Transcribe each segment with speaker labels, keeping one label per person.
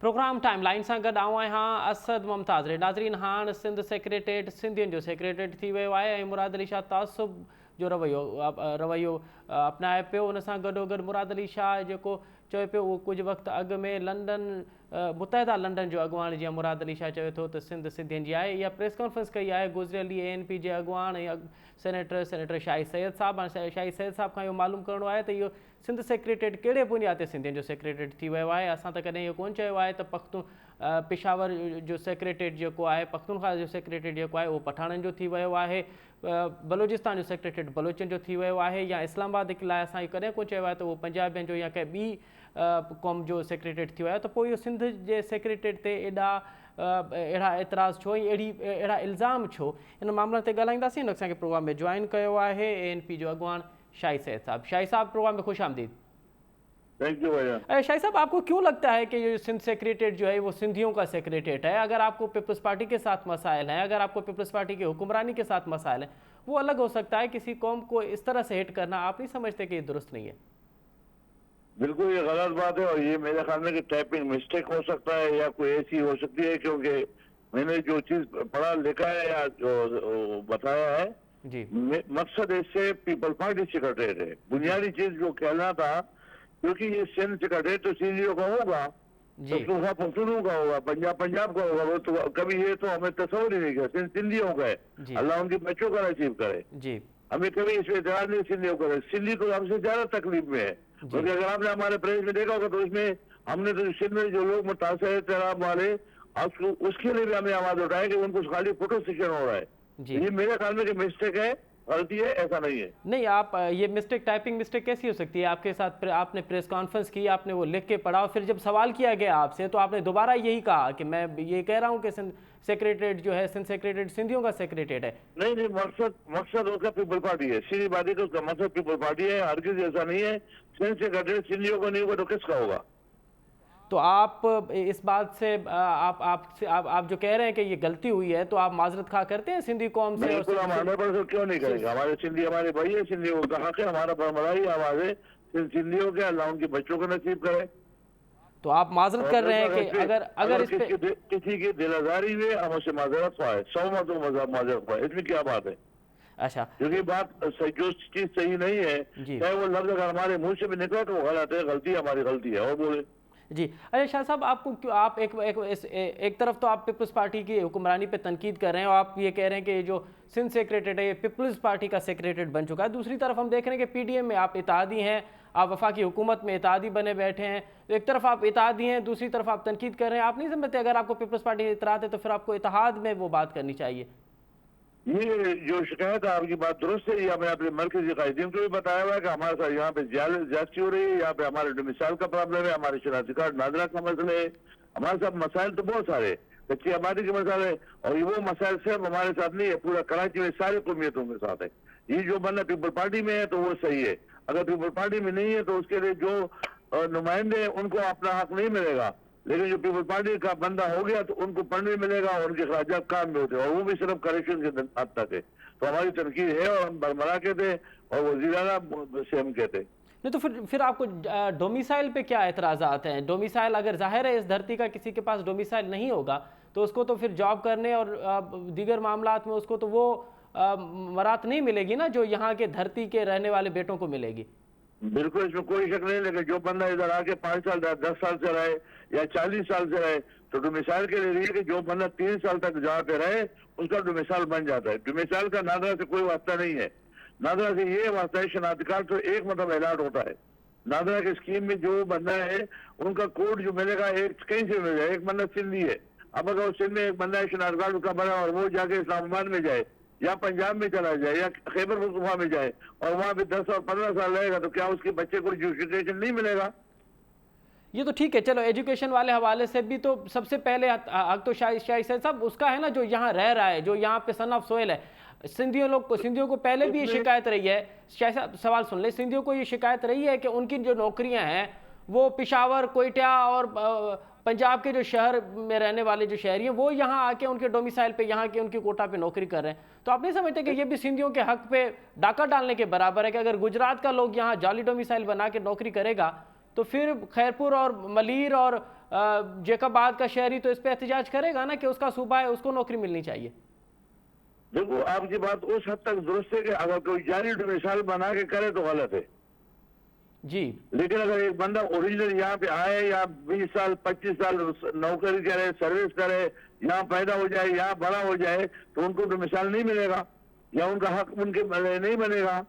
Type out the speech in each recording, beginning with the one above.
Speaker 1: Programme time line सां गॾु आऊं आहियां असद मुमताज़ रे। नाज़रीन, हाणे सिंध सेक्रेटेरिएट सिंधियुनि जो सेक्रेटेरिएट थी वियो आहे ऐं मुराद अली शाह तासुब जो रवैयो अपनाए पियो। उन सां गॾोगॾु मुराद अली शाह जेको चए पियो उहो कुझु वक़्तु अॻु में लंडन मुतहदा लंडन जो अॻुवाण जीअं मुराद अली शाह चए थो त सिंध सिंधियुनि जी आहे। इहा प्रेस कॉन्फ्रेंस कई आहे गुज़िरियल ॾींहुं ANP जे अॻुवाण ऐं सेनेटर शाहिद सैयद साहब। हाणे शाहिद सैयद साहब खां इहो मालूम करिणो आहे त इहो सिंध सेक्रेटेरिएट कहिड़े बुनियाद ते सिंधियुनि जो सेक्रेटेरिएट थी वियो आहे। असां त कॾहिं इहो कोन चयो आहे त पेशावर जो सेक्रेटेरिएट जेको आहे, पख्तूनख्वा जो सेक्रेटेरिएट जेको आहे उहो पठाणनि जो थी वियो आहे, बलोचिस्तान जो सेक्रेटेरिएट बलोचनि जो थी वियो आहे, या इस्लामाबाद लाइ असां इहो कॾहिं कोन चयो आहे त उहो पंजाबियुनि जो या कंहिं ॿी क़ौम जो सेक्रेटेरिएट थी वियो आहे। त पोइ इहो सिंध जे सेक्रेटेरिएट ते अहिड़ा एतिराज़ छो, अहिड़ा इल्ज़ाम छो? इन मामले ते ॻाल्हाईंदासीं। हिन असांखे प्रोग्राम में जॉइन कयो आहे ANP जो अॻुवाण शाहिद सैयद साहब। शाहिद साहब, प्रोग्राम में खुश आमदीद।
Speaker 2: थैंक यू भैया।
Speaker 1: शाहिद साहब, आपको क्यों लगता है कि ये सिंध सेक्रेटेरिएट जो है वो सिंधियों का सेक्रेटेरिएट है? अगर आपको पीपल्स पार्टी के साथ मसाइल हैं, अगर आपको पीपल्स पार्टी की हुक्मरानी के साथ मसाइल हैं, वो अलग हो सकता है। किसी कौम को इस तरह से हिट करना आप नहीं समझते कि ये दुरुस्त नहीं है?
Speaker 2: बिल्कुल ये गलत बात है और ये मेरे ख्याल में कि टाइपिंग मिस्टेक हो सकता है या कोई ऐसी हो सकती है, क्योंकि मैंने जो चीज पढ़ा लिखा है या जो बताया है
Speaker 1: जी,
Speaker 2: मकसद इससे पीपल पार्टी सेक्रेटेरिएट है। बुनियादी चीज जो कहना था, क्योंकि ये सिंध सेक्रेटेरिएट तो सिंधियों का होगा, पख्तूनों का होगा, पंजाब का होगा, वो तो कभी ये तो हमें तस्वर ही नहीं किया। सिंध सिंधियों का है, अल्लाह उनके बच्चों का नसीब करे जी। हमें कभी इसमें इतराज नहीं सिंधियों का है। सिंधी तो हमसे ज्यादा तकलीफ में है, क्योंकि अगर आपने हमारे प्रेस में देखा होगा तो इसमें हमने तो सिंध में जो लोग मुतासर है तैराब वाले, उसके लिए भी हमें आवाज उठाया कि उनको खाली फोटो सेक्शन हो रहा है। ये मेरे ख्याल में मिस्टेक है, गलती है, ऐसा नहीं है।
Speaker 1: नहीं, आप ये मिस्टेक, टाइपिंग मिस्टेक कैसी हो सकती है? आपके साथ आपने प्रेस कॉन्फ्रेंस की, आपने वो लिख के पढ़ा और फिर जब सवाल किया गया आपसे तो आपने दोबारा यही कहा कि मैं ये कह रहा हूँ कि सिंध सेक्रेटेरिएट जो है, सिंध सेक्रेटेरिएट सिंधियों का सेक्रेटेरिएट है।
Speaker 2: नहीं, मकसद उसका पीपल पार्टी है। सीधी बात है कि उसका मकसद पीपल पार्टी है, हरगिज़ ऐसा नहीं है। सिंध सेक्रेटेरिएट सिंधियों को नहीं होगा तो किसका होगा?
Speaker 1: तो आप इस बात से आप जो कह रहे हैं कि ये गलती हुई है, तो आप माजरत खा करते हैं सिंधी कौम से?
Speaker 2: बिल्कुल, हम 100% क्यों नहीं करेंगे। हमारे सिंधी हमारे भाई है, सिंधियों का हक है, हमारा बरमलाई आवाज है सिंधियों के। अल्लाह उनके बच्चों को नसीब करे।
Speaker 1: तो आप माजरत कर रहे हैं कि अगर
Speaker 2: किसी की दिल आजारी हुई हम उससे माजरत पाए, 100 माजरत पाए, इसमें क्या बात है? अच्छा, क्योंकि बात जो चीज सही नहीं है, चाहे वो लफ्ज अगर हमारे मुंह से भी निकला तो वो गलत है, गलती हमारी गलती है। और बोले
Speaker 1: जी। अरे शाह साहब, आपको क्यों, आप एक तरफ तो आप पीपल्स पार्टी की हुक्मरानी पे तनकीद कर रहे हैं और आप ये कह रहे हैं कि जो सिंध सेक्रेटेरिएट है ये पीपल्स पार्टी का सेक्रेटेरिएट बन चुका है। दूसरी तरफ हम देख रहे हैं कि PDM में आप इत्तेहादी हैं, आप वफाकी हुकूमत में इत्तेहादी बने बैठे हैं। तो एक तरफ आप इत्तेहादी हैं, दूसरी तरफ आप तनकीद कर रहे हैं। आप नहीं समझते अगर आपको पीपल्स पार्टी से इतराज़ है तो फिर आपको इत्तेहाद में वो बात करनी चाहिए?
Speaker 2: ये जो शिकायत है, आपकी बात दुरुस्त है। या मैं अपने मरकजी कायदीन को भी बताया हुआ है कि हमारे साथ यहाँ पे ज्यादती हो रही है, यहाँ पे हमारे डोमिसाइल का प्रॉब्लम है, हमारे शनाख्ती कार्ड नादरा का मसले है, हमारे साथ मसाइल तो बहुत सारे, कच्ची आबादी के मसाले, और ये वो मसाइल सिर्फ हमारे साथ नहीं है, पूरा कराची में सारी कौमियतों के साथ है। ये जो बंदा पीपल पार्टी में है तो वो सही है, अगर पीपल पार्टी में नहीं है तो उसके लिए जो नुमाइंदे उनको अपना हक नहीं मिलेगा। लेकिन जो पीपल पार्टी का बंदा हो गया तो उनको पढ़ने मिलेगा और उनके खराजात काम में होते हैं, और वो भी सिर्फ करेक्शन के हद तक है। तो हमारी तनकीद है और हम बरमरा के थे और वज़ीर आला से हम कहते।
Speaker 1: नहीं तो फिर आपको डोमिसाइल पे क्या एतराज़ात हैं? डोमिसाइल, अगर जाहिर है इस धरती का किसी के पास डोमिसाइल नहीं होगा तो उसको तो फिर जॉब करने और दीगर मामलात में उसको तो वो मरात नहीं मिलेगी ना जो यहाँ के धरती के रहने वाले बेटों को मिलेगी।
Speaker 2: बिल्कुल, इसमें कोई शक नहीं। लेकिन जो बंदा इधर आके 5 साल 10 साल से रहे या 40 साल से रहे तो डोमिसाइल के लिए कि जो बंदा 3 साल तक जहाँ पे रहे उसका डोमिसाइल बन जाता है। डोमिसाइल का नादरा से कोई वास्ता नहीं है। नादरा से ये वास्ता है, शनाख्ती कार्ड तो एक मतलब अलॉट होता है। नादरा की स्कीम में जो बंदा है उनका कोड जो मिलेगा एक कहीं से मिलेगा। एक बंदा सिंधी है, अब अगर सिंध में एक बंदा है शनाख्ती कार्ड उसका बना और वो जाके इस्लामाबाद में जाए या पंजाब में चला जाए या खैबर पख्तूनख्वा में जाए और वहाँ पे 10 और 15 साल रहेगा तो क्या उसके बच्चे को एजुकेशन नहीं मिलेगा?
Speaker 1: ये तो ठीक है, चलो एजुकेशन वाले हवाले से भी तो सबसे पहले हक तो शाहिद साहब उसका है ना जो यहाँ रह रहा है, जो यहाँ पे सन ऑफ सोयल है। सिंधियों को पहले भी ये शिकायत रही है। शाहिद साहब सवाल सुन ले, सिंधियों को ये शिकायत रही है कि उनकी जो नौकरियाँ हैं वो पेशावर, कोयटा और पंजाब के जो शहर में रहने वाले जो शहरी हैं वो यहाँ आके उनके डोमिसाइल पे, यहाँ के उनकी कोटा पे नौकरी कर रहे हैं। तो आप नहीं समझते कि ये भी सिंधियों के हक पे डाका डालने के बराबर है कि अगर गुजरात का लोग यहाँ जाली डोमिसाइल बना के नौकरी करेगा तो फिर खैरपुर और मलीर और जेकबाद का शहरी तो इस पे एहतजाज करेगा ना कि उसका सूबा है, उसको नौकरी मिलनी चाहिए।
Speaker 2: देखो, आपकी बात उस हद तक दुरुस्त है कि अगर कोई जाली मिसाल बना के करे तो गलत है
Speaker 1: जी।
Speaker 2: लेकिन अगर एक बंदा ओरिजिनल यहाँ पे आए या 20 साल 25 साल नौकरी करे, सर्विस करे, यहाँ पैदा हो जाए, यहाँ बड़ा हो जाए, तो उनको तो मिसाल नहीं मिलेगा या उनका हक उनके नहीं बनेगा।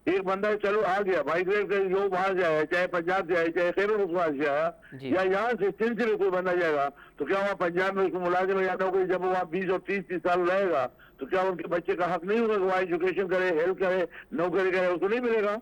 Speaker 2: एक बंदा चलो आ गया माइग्रेट कर जो वहां जाए, चाहे पंजाब जाए, चाहे खैबर पख्तूनख्वा से आया या यहाँ से सिंध से भी कोई बंदा जाएगा, तो क्या वहाँ पंजाब में उसको मुलाजिम या नौकरी जब वहाँ 20 और 30 साल रहेगा तो क्या उनके बच्चे का हक नहीं होगा कि वहाँ एजुकेशन करे, हेल्थ करे, नौकरी करे, उसको नहीं मिलेगा।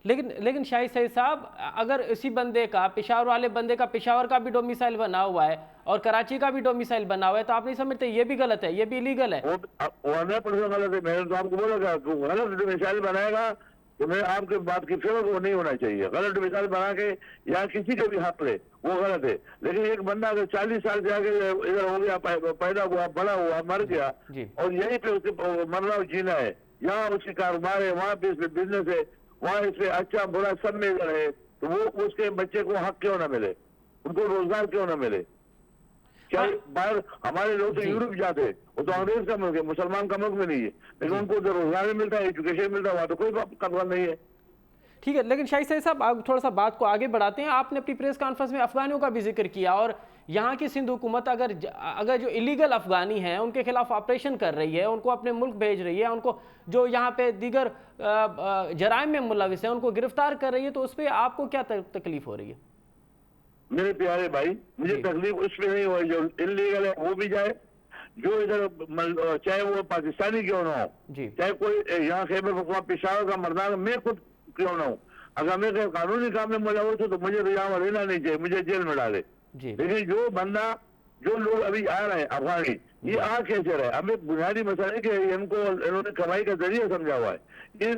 Speaker 1: लेकिन शाहिद सईद साहब, अगर इसी बंदे का, पेशावर वाले बंदे का, पेशावर का भी डोमिसाइल बना हुआ है और कराची का भी डोमिसाइल बना हुआ है, तो आप नहीं समझते ये भी गलत है, ये भी इलीगल है?
Speaker 2: 100% गलत है। मैंने तो आपको बोला था गलत डोमिसाइल बनाएगा तो मैं आपके बात की फेवर वो नहीं होना चाहिए। गलत डोमिसाइल बना के या किसी का भी हक ले वो गलत है, लेकिन एक बंदा अगर 40 साल से आगे इधर हो गया, पैदा हुआ, बड़ा हुआ, मर गया और यहीं पे उसके मरना और जीना है, यहाँ उसकी कारोबार है, वहाँ पे बिजनेस है, वहाँ इसमें अच्छा बुरा सब में है, तो वो उसके बच्चे को हक क्यों ना मिले, उनको रोजगार क्यों ना मिले? क्या बाहर हमारे लोग तो यूरोप जाते हैं, वो तो अंग्रेज का मुल्क है, मुसलमान का मुल्क में नहीं है, लेकिन उनको जो रोजगार भी मिलता है, एजुकेशन मिलता है, वहाँ तो कोई कतरा नहीं है।
Speaker 1: ठीक है, लेकिन शाहिद सईद साहब, आप थोड़ा सा बात को आगे बढ़ाते हैं। आपने अपनी प्रेस कॉन्फ्रेंस में अफगानियों का भी जिक्र किया और यहाँ की सिंध हुकूमत अगर जो इलीगल अफगानी हैं उनके खिलाफ ऑपरेशन कर रही है, उनको अपने मुल्क भेज रही है, उनको जो यहाँ पे दीगर जराइम में मुलविस हैं उनको गिरफ्तार कर रही है, तो उस पर आपको क्या तकलीफ हो रही है?
Speaker 2: मेरे प्यारे भाई, मुझे तकलीफ उसमें नहीं हो रही जो इलीगल है वो भी जाए, जो इधर चाहे वो पाकिस्तानी क्यों ना हो, चाहे कोई यहाँ खैबर पख्तूनख्वा पेशावर का मर्दाना मैं खुद क्यों ना हूँ, अगर मैं कानूनी काम में मुलव्वस हूँ तो मुझे तो यहाँ रहना नहीं चाहिए, मुझे जेल में डाले। लेकिन जो बंदा, जो लोग अभी आ रहे हैं अफगानी, ये आ कैसे रहे? हमें बुनियादी मसला है कि इनको इन्होंने कमाई का जरिया समझा हुआ है। ये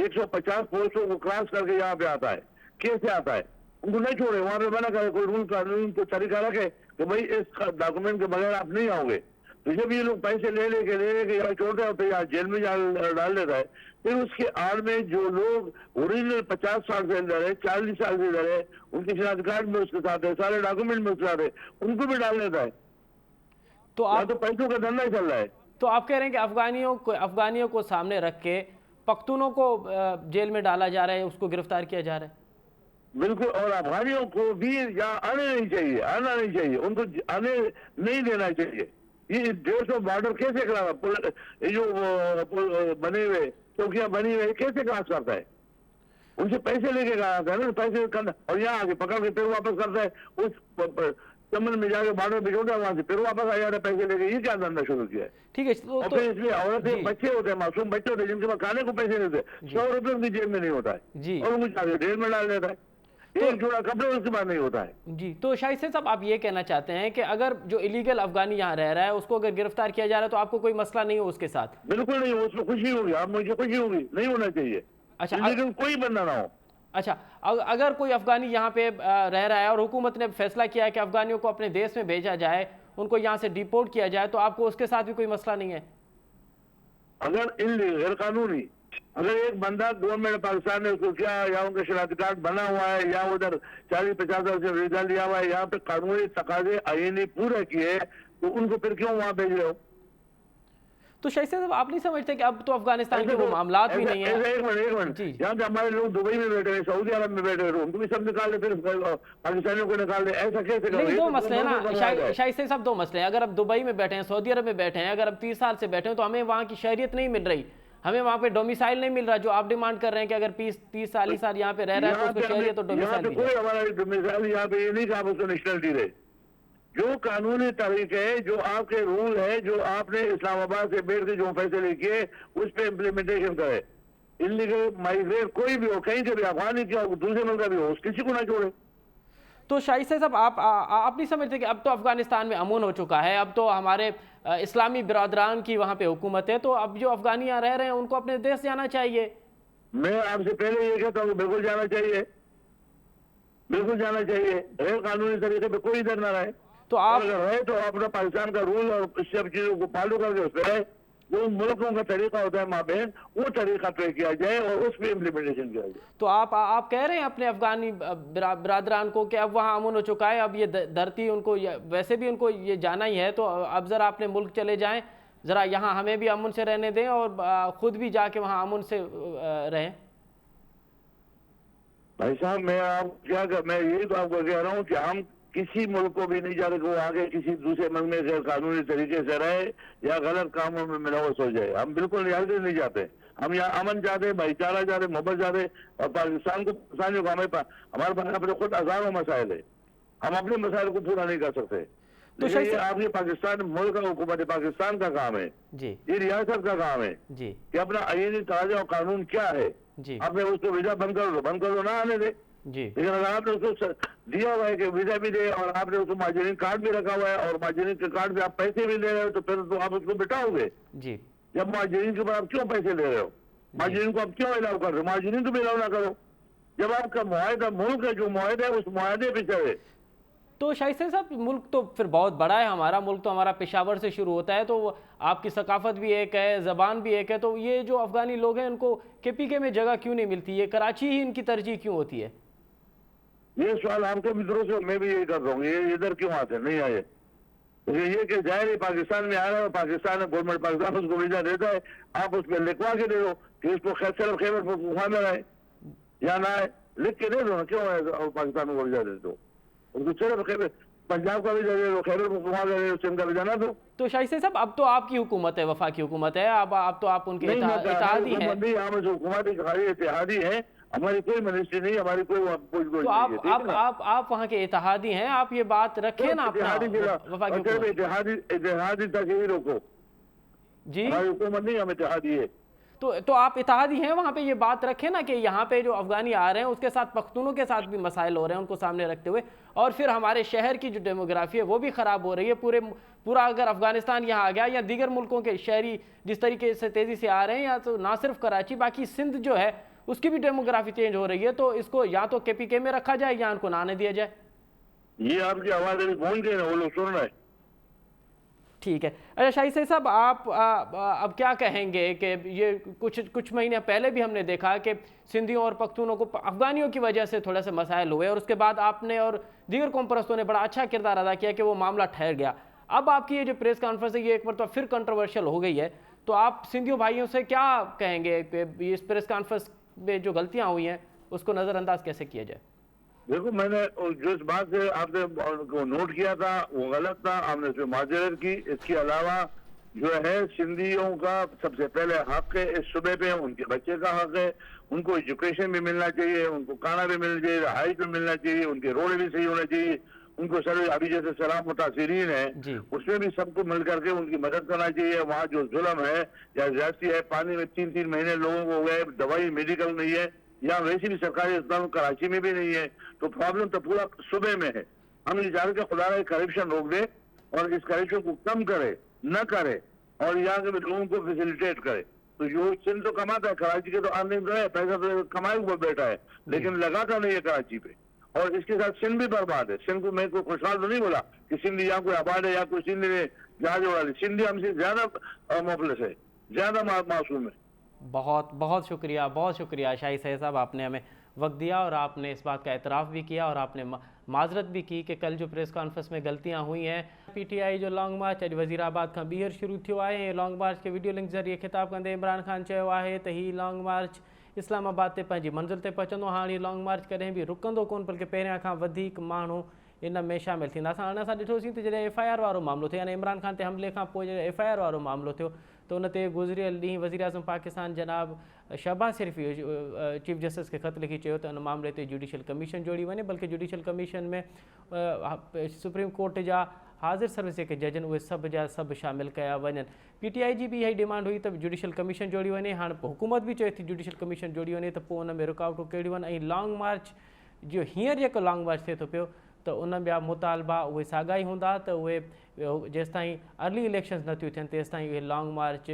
Speaker 2: 150 पोस्टों को क्रॉस करके यहाँ पे आता है, कैसे आता है? उनको नहीं छोड़े, वहां पे मना करे, कोई रूल कानून को तरीका रखे कि भाई इस डॉक्यूमेंट के बगैर आप नहीं आओगे। तो जब ये लोग पैसे ले लेके यहाँ छोड़ते हैं तो यहाँ जेल में डाल देता है। फिर उसके आड़ में जो लोग ओरिजिनल 50 साल से इधर है, 40 साल से इधर है, उनकी शनाख्ती कार्ड में उसके साथ है, सारे डॉक्यूमेंट में उसके साथ है, उनको भी डाल देता है। तो आप तो पैसों का धंधा चल रहा है।
Speaker 1: तो आप कह रहे हैं कि अफगानियों को सामने रख के पख्तूनों को जेल में डाला जा रहा है, उसको गिरफ्तार किया जा रहा है?
Speaker 2: बिल्कुल, और अफगानियों को भी यहाँ आने नहीं चाहिए, आना नहीं चाहिए, उनको आने नहीं देना चाहिए। ये 150 बॉर्डर कैसे करा, जो बने हुए चौकियां बनी हुई कैसे क्रॉस करता है? उनसे पैसे लेके आता है ना, पैसे करना और यहाँ आके पकड़ के फिर वापस करता है, उस चमन में जाके बॉर्डर भिजोता है, वहां से फिर वापस आ जाता है पैसे लेके। ये क्या धंधा शुरू किया है?
Speaker 1: ठीक है।
Speaker 2: और फिर इसमें औरतें, बच्चे होते हैं, मासूम बच्चे होते हैं जिनके पास खाने को पैसे नहीं होते, 100 रुपये उनकी जेब में नहीं होता है और उनको जाके जेल में डाल देता है। एक जोड़ा कपड़े उसके बाद नहीं होता है।
Speaker 1: जी, तो शाहिद सईद साहब, आप ये कहना चाहते हैं कि अगर जो इलीगल अफगानी यहाँ रह रहा है उसको अगर गिरफ्तार किया जा रहा है तो आपको कोई मसला नहीं हो उसके साथ?
Speaker 2: बिल्कुल नहीं हो, उसमें खुशी होगी, आप मुझे खुशी होगी, नहीं होना चाहिए।
Speaker 1: अच्छा,
Speaker 2: लेकिन कोई बंदा ना हो।
Speaker 1: अच्छा, अगर कोई अफगानी यहाँ पे रह रहा है और हुकूमत ने फैसला किया है कि अफगानियों को अपने देश में भेजा जाए, उनको यहाँ से डिपोर्ट किया जाए, तो आपको उसके साथ भी कोई मसला नहीं है?
Speaker 2: अगर इल्लीगल कानूनी, अगर एक बंदा गवर्नमेंट पाकिस्तान ने उसको क्या या उनका शनाख्ती कार्ड बना हुआ है या उधर 40-50 साल से वीजा लिया हुआ है, यहाँ पे कानूनी तकाजे आईनी पूरे किए, तो उनको फिर क्यों वहां भेज रहे हो?
Speaker 1: तो शाहिद साहब, आप नहीं समझते कि अब तो अफगानिस्तान के वो मामलात भी नहीं है?
Speaker 2: एक मिनट, यहाँ पे हमारे लोग दुबई में बैठे हैं, सऊदी अरब में बैठे हैं, उनको भी सब निकाल दे, फिर पाकिस्तानियों को निकाल दे, ऐसा कैसे?
Speaker 1: लेकिन दो मसले हैं ना शाहिद साहब, दो मसले हैं। अगर अब दुबई में बैठे हैं, सऊदी अरब में बैठे हैं, अगर अब 30 साल से बैठे हैं तो हमें वहाँ की शहरियत नहीं मिल रही, हमें वहाँ पे डोमिसाइल नहीं मिल रहा, जो आप डिमांड कर रहे हैं कि अगर 30-40 साल यहाँ पे रह रहा है तो उसको शहरियत तो डोमिसाइल।
Speaker 2: कोई हमारा डोमिसाइल यहाँ पे ये नहीं कहा उसको नेशनलिटी दे। जो कानूनी तरीके है, जो आपके रूल है, जो आपने इस्लामाबाद से बैठ के जो फैसले किए उस पर इम्प्लीमेंटेशन करे। इल्लीगल माइग्रेट कोई भी हो, कहीं से भी, अफगानी क्या हो, दूसरे मुल्क का भी हो, किसी को ना छोड़े।
Speaker 1: तो शाहिद साहब, आप नहीं समझते कि अब तो अफगानिस्तान में अमन हो चुका है, अब तो हमारे इस्लामी बिरादरान की वहाँ पे हुकूमत है, तो अब जो अफगानी यहाँ रह रहे हैं उनको अपने देश जाना चाहिए?
Speaker 2: मैं आपसे पहले ये कहता हूँ बिल्कुल जाना चाहिए, बिल्कुल जाना चाहिए, गैर कानूनी तरीके पे कोई इधर ना रहे। तो आप अगर रहे तो अपना पाकिस्तान का रूल और सब चीजों को फॉलो करके उस पर रहे, जो मुल्कों का तरीका होता है माबेन, वो तरीका तय किया जाए और उस पर इम्प्लीमेंटेशन किया जाए।
Speaker 1: तो आप कह रहे हैं अपने अफगानी बिरादरान को कि अब वहाँ अमन हो चुका है, अब ये धरती उनको वैसे भी उनको ये जाना ही है, तो अब ज़रा अपने मुल्क चले जाएं, ज़रा यहाँ हमें भी अमन से रहने दें और ख़ुद भी जाके वहाँ अमन से रहें।
Speaker 2: भाई साहब मैं यही तो आपको कह रहा हूँ कि हम किसी मुल्क को भी नहीं जा रहे वो आगे किसी दूसरे मुल्क में गैर कानूनी तरीके से रहे या गलत कामों में मुलव्वस हो जाए। हम बिल्कुल नहीं जाते। हम यहाँ अमन चाहते, भाईचारा चाहते, मोहब्बत चाहते। और पाकिस्तान को हमारे पास अपने खुद हजारों मसाइल है, हम अपने मसाइल को पूरा नहीं कर सकते। तो ये आपके पाकिस्तान मुल्क का हुकूमत पाकिस्तान का काम है जी, ये रियासत का काम है जी कि अपना आईनी तराजा और कानून क्या है जी, आपने उसको वीजा बंद कर दो ना आने दे जी। लेकिन अगर आपने उसको दिया हुआ है कि वीजा भी दे और आपने उसको माजरीन कार्ड भी रखा हुआ है और माजरीन के कार्ड पे आप पैसे भी ले रहे हो, तो फिर तो आप उसको बिठाओगे जी। जब माजरीन के ऊपर आप क्यों पैसे ले रहे हो? माजरीन को आप क्यों अलाउ कर रहे हो? माजरीन को भी अलाउ ना करो। जब आपका मुआहदा मुल्क है, जो मुआहदा है उस मुआहदे पे चले।
Speaker 1: तो शाहिद साहब मुल्क तो फिर बहुत बड़ा है, हमारा मुल्क तो हमारा पेशावर से शुरू होता है, तो आपकी सकाफत भी एक है, ज़बान भी एक है, तो ये जो अफगानी लोग हैं उनको KPK में जगह क्यों नहीं मिलती है? कराची ही इनकी तरजीह क्यों होती है?
Speaker 2: ये सवाल आपके मित्रों से मैं भी यही कर रहा हूँ, ये इधर क्यों आते नहीं आए? ये कि जाहिर पाकिस्तान में आ रहा है, पाकिस्तान में गवर्नमेंट पाकिस्तान उसको वीजा देता है, आप उस पर लिखवा के दे दो कि इसको सिर्फ खैबर पख्तूनख्वा में रहे या ना है, लिख के दे दो ना। क्यों है पाकिस्तान को वीजा दे दो? उनको सिर्फ पंजाब का वीजा दे दो, खैबर पख्तूनख्वा का दे दो, सिंध का वीजा ना दो।
Speaker 1: तो शाहिद साहब अब तो आपकी हुकूमत है, वफा की हुकूमत है, अब तो आप उनके इत्तेहादी हैं।
Speaker 2: हुकूमत इत्तेहादी है, हमारी कोई मिनिस्ट्री नहीं, हमारी कोई
Speaker 1: तो आप वहाँ के इत्तेहादी हैं, आप ये बात रखें ना अपना वफा की हुकूमत।
Speaker 2: इत्तेहादी तक ही रोको जी, हमारी हुकूमत नहीं, हम इत्तेहादी है।
Speaker 1: तो आप इत्तेहादी हैं, वहाँ पे ये बात रखें ना कि यहाँ पे जो अफगानी आ रहे हैं उसके साथ पख्तूनों के साथ भी मसाइल हो रहे हैं, उनको सामने रखते हुए, और फिर हमारे शहर की जो डेमोग्राफी है वो भी ख़राब हो रही है। पूरा अगर अफगानिस्तान यहाँ आ गया या दीगर मुल्कों के शहरी जिस तरीके से तेज़ी से आ रहे हैं, या तो ना सिर्फ कराची, बाकी सिंध जो है उसकी भी डेमोग्राफी चेंज हो रही है, तो इसको या तो KPK में रखा जाए या उनको ना आने दिया जाए।
Speaker 2: ये आपकी आवाज़ अभी पहुँच गई ना, वो लोग सुन रहे हैं।
Speaker 1: ठीक है। अच्छा शाहिद साहब, आप अब क्या कहेंगे कि ये कुछ महीने पहले भी हमने देखा कि सिंधियों और पख्तूनों को अफगानियों की वजह से थोड़ा सा मसाइल हुए और उसके बाद आपने और दीगर कौम परस्तों ने बड़ा अच्छा किरदार अदा किया कि वो मामला ठहर गया। अब आपकी ये जो प्रेस कॉन्फ्रेंस है ये एक बार तो फिर कंट्रोवर्शियल हो गई है, तो आप सिंधियों भाइयों से क्या कहेंगे इस प्रेस कॉन्फ्रेंस में जो गलतियाँ हुई हैं उसको नज़रअंदाज कैसे किया जाए?
Speaker 2: देखो, मैंने जिस बात से आपने को नोट किया था वो गलत था, हमने उसमें माजरत की। इसके अलावा जो है सिंधियों का सबसे पहले हक है इस सूबे पे, उनके बच्चे का हक है, उनको एजुकेशन भी मिलना चाहिए, उनको खाना भी मिलना चाहिए, रहाइश भी मिलना चाहिए, उनके रोड भी सही होने चाहिए, उनको सर अभी जैसे सैलाब मुतासिरीन है उसमें भी सबको मिल करके उनकी मदद करना चाहिए। वहाँ जो जुल्म है या ज्यादती है, पानी में 3-3 महीने लोगों को हो गए, दवाई मेडिकल नहीं है, या वैसे भी सरकारी अस्पताल कराची में भी नहीं है, तो प्रॉब्लम तो पूरा सूबे में है। हम ये चाह रहे कि खुदा करप्शन रोक दे और इस करप्शन को कम करे, न करे, और यहाँ के लोगों को फैसिलिटेट करे। तो जो सिंध तो कमाता है, कराची के तो अर्निंग है, पैसा तो कमाए हुआ बैठा है, लेकिन लगाता नहीं है कराची पे, और इसके साथ सिंध भी बर्बाद है। सिंध को मैं कोई खुशहाल तो नहीं बोला कि सिंधी यहाँ कोई आबाद है या कोई सिंध में जहाज उड़ा ली, सिंधी हमसे ज्यादा मुफलिस है, ज्यादा मासूम है।
Speaker 1: बहुत शुक्रिया शाहिद साहब, आपने हमें वक्त दिया और आपने इस बात का एतराफ़ भी किया और आपने माजरत भी की कि कल जो प्रेस कॉन्फ्रेंस में गलतियां हुई हैं। PTI जो लॉन्ग मार्च अॼु वज़ीराबाद खां ॿीहर शुरू थियो आहे। लॉन्ग मार्च के वीडियो लिंक ज़रिए ख़िताब कंदे इमरान ख़ान चयो आहे त ही लॉन्ग मार्च इस्लामाबाद ते पंहिंजी मंज़िल ते पहुचंदो। हाणे लॉन्ग मार्च कॾहिं बि रुकंदो कोन, बल्कि पहिरियां खां वधीक माण्हू इन में शामिल थींदा। हाणे असां ॾिठोसीं त जॾहिं FIR वारो मामिलो थियो, यानी इमरान ख़ान ते हमले खां पोइ जॾहिं FIR वारो मामिलो थियो, तो उन ते गुज़िरियल ॾींहुं वज़ीर आज़म पाकिस्तान जनाब शहबाज शरीफ़ी चीफ जस्टिस के ख़त लिखी चयो त उन मामले ते जुडिशल कमीशन जोड़ी वञे, बल्कि जुडिशल कमीशन में सुप्रीम कोर्ट जा हाज़िर सर्विस के जजन उहे सभु जा सभु शामिल कया वञनि। PTI जी भी इहा डिमांड हुई त जुडिशल कमीशन जोड़ी वञे। हाणे हुकूमत भी चए थी जुडिशल कमीशन जोड़ी वञे, त पोइ उन में रुकावटूं कहिड़ियूं आहिनि। ऐं लॉन्ग मार्च जो हींअर जेको लॉन्ग मार्च थिए थो पियो, त उन ॿिया मुतालबा उहे साॻा ई हूंदा, त उहे जेसिताईं अर्ली इलेक्शन्स नथियूं थियनि तेसिताईं उहे लॉन्ग मार्च